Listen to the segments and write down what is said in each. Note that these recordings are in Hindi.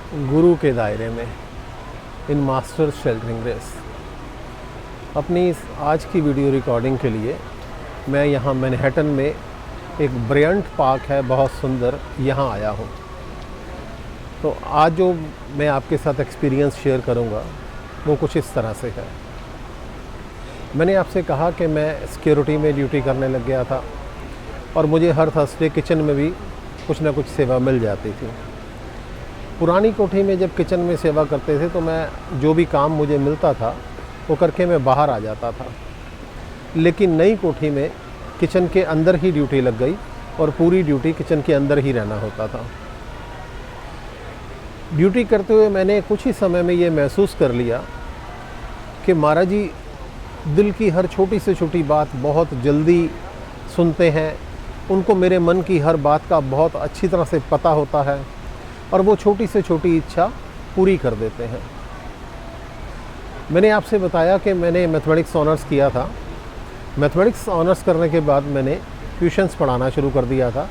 गुरु के दायरे में इन मास्टर शेल्टरिंग रेस। अपनी इस आज की वीडियो रिकॉर्डिंग के लिए मैं यहाँ मैनहट्टन में एक ब्रियंट पार्क है, बहुत सुंदर, यहाँ आया हूँ। तो आज जो मैं आपके साथ एक्सपीरियंस शेयर करूँगा वो कुछ इस तरह से है। मैंने आपसे कहा कि मैं सिक्योरिटी में ड्यूटी करने लग गया था और मुझे हर थर्सडे किचन में भी कुछ ना कुछ सेवा मिल जाती थी। पुरानी कोठी में जब किचन में सेवा करते थे तो मैं जो भी काम मुझे मिलता था वो करके मैं बाहर आ जाता था। लेकिन नई कोठी में किचन के अंदर ही ड्यूटी लग गई और पूरी ड्यूटी किचन के अंदर ही रहना होता था। ड्यूटी करते हुए मैंने कुछ ही समय में ये महसूस कर लिया कि महाराज जी दिल की हर छोटी से छोटी बात बहुत जल्दी सुनते हैं। उनको मेरे मन की हर बात का बहुत अच्छी तरह से पता होता है और वो छोटी से छोटी इच्छा पूरी कर देते हैं। मैंने आपसे बताया कि मैंने मैथमेटिक्स ऑनर्स किया था। मैथमेटिक्स ऑनर्स करने के बाद मैंने ट्यूशन्स पढ़ाना शुरू कर दिया था।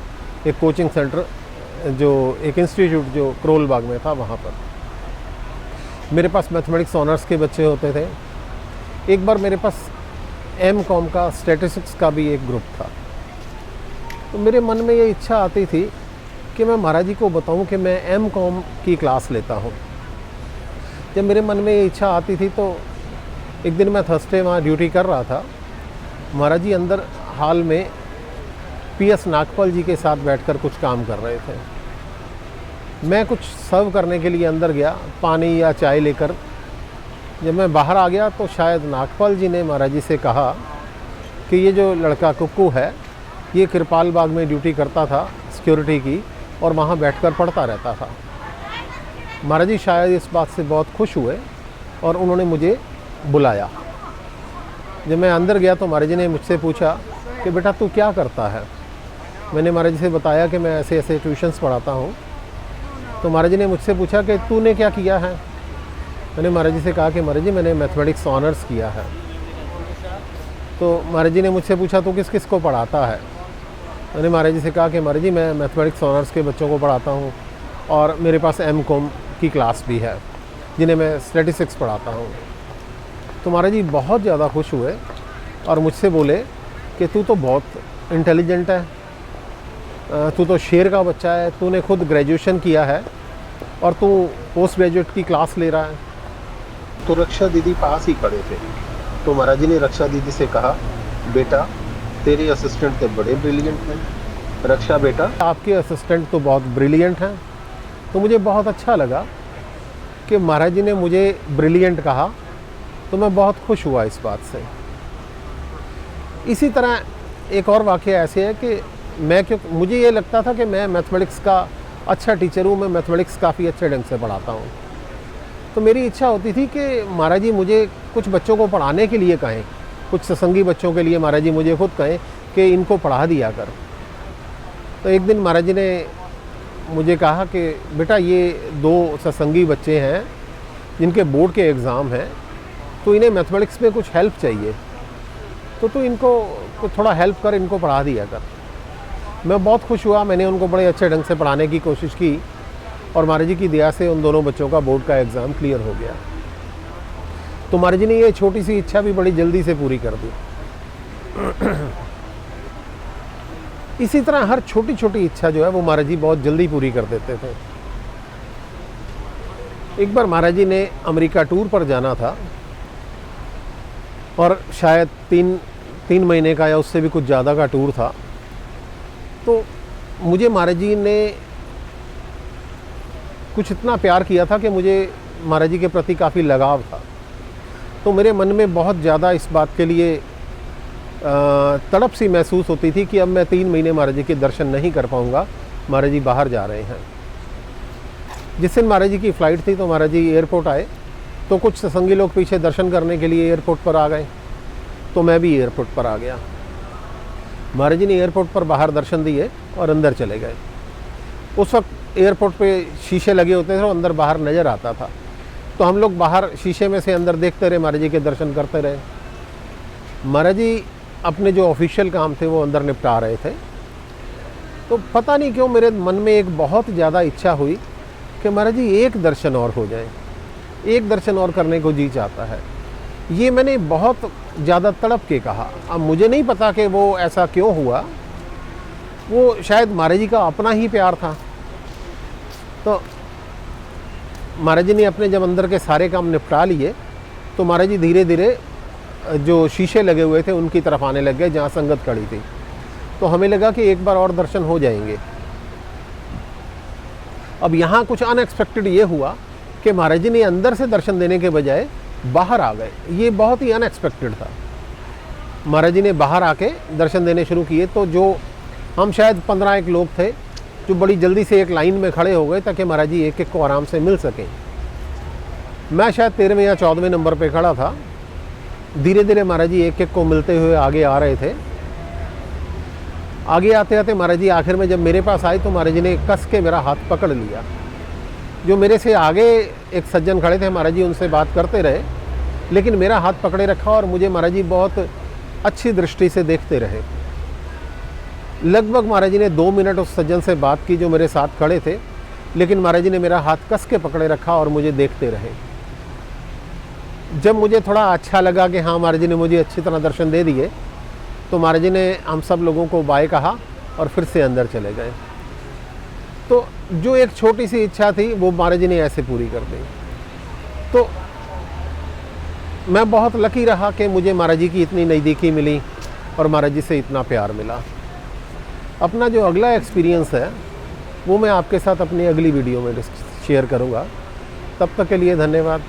एक कोचिंग सेंटर, जो एक इंस्टीट्यूट जो करोल बाग में था, वहाँ पर मेरे पास मैथमेटिक्स ऑनर्स के बच्चे होते थे। एक बार मेरे पास एम.कॉम का स्टैटिस्टिक्स का भी एक ग्रुप था। तो मेरे मन में ये इच्छा आती थी कि मैं महाराज जी को बताऊं कि मैं एम.कॉम की क्लास लेता हूं। जब मेरे मन में ये इच्छा आती थी तो एक दिन मैं थर्सडे वहाँ ड्यूटी कर रहा था। महाराज जी अंदर हाल में पी.एस. नागपाल जी के साथ बैठकर कुछ काम कर रहे थे। मैं कुछ सर्व करने के लिए अंदर गया, पानी या चाय लेकर। जब मैं बाहर आ गया तो शायद नागपाल जी ने महाराज जी से कहा कि ये जो लड़का कुक्कू है ये कृपाल बाग में ड्यूटी करता था सिक्योरिटी की और वहाँ बैठकर पढ़ता रहता था। महाराज जी शायद इस बात से बहुत खुश हुए और उन्होंने मुझे बुलाया। जब मैं अंदर गया तो महाराज जी ने मुझसे पूछा कि बेटा तू क्या करता है। मैंने महाराज जी से बताया कि मैं ऐसे ऐसे ट्यूशन्स पढ़ाता हूँ। तो महाराज जी ने मुझसे पूछा कि तूने क्या किया है। मैंने महाराज जी से कहा कि महाराज जी मैंने मैथमेटिक्स ऑनर्स किया है। तो महाराज जी ने मुझसे पूछा तो किस किस को पढ़ाता है। मैंने महाराज जी से कहा कि महाराज जी मैं मैथमेटिक्स ऑनर्स के बच्चों को पढ़ाता हूँ और मेरे पास एम.कॉम की क्लास भी है जिन्हें मैं स्टैटिस्टिक्स पढ़ाता हूँ। तो महाराज जी बहुत ज़्यादा खुश हुए और मुझसे बोले कि तू तो बहुत इंटेलिजेंट है, तू तो शेर का बच्चा है, तूने खुद ग्रेजुएशन किया है और तू पोस्ट ग्रेजुएट की क्लास ले रहा है। तो रक्षा दीदी पास ही खड़े थे। तो महाराज जी ने रक्षा दीदी से कहा, बेटा तेरे असिस्टेंट तो बड़े ब्रिलियंट हैं। रक्षा बेटा आपके असिस्टेंट तो बहुत ब्रिलियंट हैं। तो मुझे बहुत अच्छा लगा कि महाराज जी ने मुझे ब्रिलियंट कहा, तो मैं बहुत खुश हुआ इस बात से। इसी तरह एक और वाक़या ऐसे है कि मुझे ये लगता था कि मैं मैथमेटिक्स का अच्छा टीचर हूँ, मैं मैथमेटिक्स काफ़ी अच्छे ढंग से पढ़ाता हूँ। तो मेरी इच्छा होती थी कि महाराज जी मुझे कुछ बच्चों को पढ़ाने के लिए कहें, कुछ सत्संगी बच्चों के लिए महाराज जी मुझे खुद कहें कि इनको पढ़ा दिया कर। तो एक दिन महाराज जी ने मुझे कहा कि बेटा ये 2 सत्संगी बच्चे हैं जिनके बोर्ड के एग्ज़ाम हैं, तो इन्हें मैथमेटिक्स में कुछ हेल्प चाहिए, तो तू इनको कुछ थोड़ा हेल्प कर, इनको पढ़ा दिया कर। मैं बहुत खुश हुआ। मैंने उनको बड़े अच्छे ढंग से पढ़ाने की कोशिश की और महाराज जी की दया से उन दोनों बच्चों का बोर्ड का एग्ज़ाम क्लियर हो गया। तो महाराज जी ने ये छोटी सी इच्छा भी बड़ी जल्दी से पूरी कर दी। इसी तरह हर छोटी छोटी इच्छा जो है वो महाराज जी बहुत जल्दी पूरी कर देते थे। एक बार महाराज जी ने अमेरिका टूर पर जाना था और शायद 3 महीने का या उससे भी कुछ ज़्यादा का टूर था। तो मुझे महाराज जी ने कुछ इतना प्यार किया था कि मुझे महाराज जी के प्रति काफ़ी लगाव था। तो मेरे मन में बहुत ज़्यादा इस बात के लिए तड़प सी महसूस होती थी कि अब मैं 3 महीने महाराज जी के दर्शन नहीं कर पाऊँगा। महाराज जी बाहर जा रहे हैं। जिस दिन महाराज जी की फ़्लाइट थी तो महाराज जी एयरपोर्ट आए, तो कुछ सत्संगी लोग पीछे दर्शन करने के लिए एयरपोर्ट पर आ गए, तो मैं भी एयरपोर्ट पर आ गया। महाराज जी ने एयरपोर्ट पर बाहर दर्शन दिए और अंदर चले गए। उस वक्त एयरपोर्ट पे शीशे लगे होते थे और अंदर बाहर नज़र आता था। तो हम लोग बाहर शीशे में से अंदर देखते रहे, महाराज जी के दर्शन करते रहे। महाराज जी अपने जो ऑफिशियल काम थे वो अंदर निपटा रहे थे। तो पता नहीं क्यों मेरे मन में एक बहुत ज़्यादा इच्छा हुई कि महाराज जी एक दर्शन और हो जाए, एक दर्शन और करने को जी चाहता है। ये मैंने बहुत ज़्यादा तड़प के कहा। अब मुझे नहीं पता कि वो ऐसा क्यों हुआ, वो शायद महाराज जी का अपना ही प्यार था। तो महाराज जी ने अपने जब अंदर के सारे काम निपटा लिए तो महाराज जी धीरे धीरे जो शीशे लगे हुए थे उनकी तरफ आने लग गए जहाँ संगत खड़ी थी। तो हमें लगा कि एक बार और दर्शन हो जाएंगे। अब यहाँ कुछ अनएक्सपेक्टेड ये हुआ कि महाराज जी ने अंदर से दर्शन देने के बजाय बाहर आ गए। ये बहुत ही अनएक्सपेक्टेड था। महाराज जी ने बाहर आके दर्शन देने शुरू किए। तो जो हम शायद 15 लोग थे जो बड़ी जल्दी से एक लाइन में खड़े हो गए ताकि महाराज जी एक एक को आराम से मिल सकें। मैं शायद 13वें या 14वें नंबर पे खड़ा था। धीरे धीरे महाराज जी एक एक को मिलते हुए आगे आ रहे थे। आगे आते आते महाराज जी आखिर में जब मेरे पास आए तो महाराज जी ने कस के मेरा हाथ पकड़ लिया। जो मेरे से आगे एक सज्जन खड़े थे, महाराज जी उनसे बात करते रहे, लेकिन मेरा हाथ पकड़े रखा और मुझे महाराज जी बहुत अच्छी दृष्टि से देखते रहे। लगभग महाराज जी ने 2 मिनट उस सज्जन से बात की जो मेरे साथ खड़े थे, लेकिन महाराज जी ने मेरा हाथ कस के पकड़े रखा और मुझे देखते रहे। जब मुझे थोड़ा अच्छा लगा कि हाँ महाराज जी ने मुझे अच्छी तरह दर्शन दे दिए, तो महाराज जी ने हम सब लोगों को बाय कहा और फिर से अंदर चले गए। तो जो एक छोटी सी इच्छा थी वो महाराज जी ने ऐसे पूरी कर दी। तो मैं बहुत लकी रहा कि मुझे महाराज जी की इतनी नज़दीकी मिली और महाराज जी से इतना प्यार मिला। अपना जो अगला एक्सपीरियंस है वो मैं आपके साथ अपनी अगली वीडियो में शेयर करूँगा। तब तक के लिए धन्यवाद।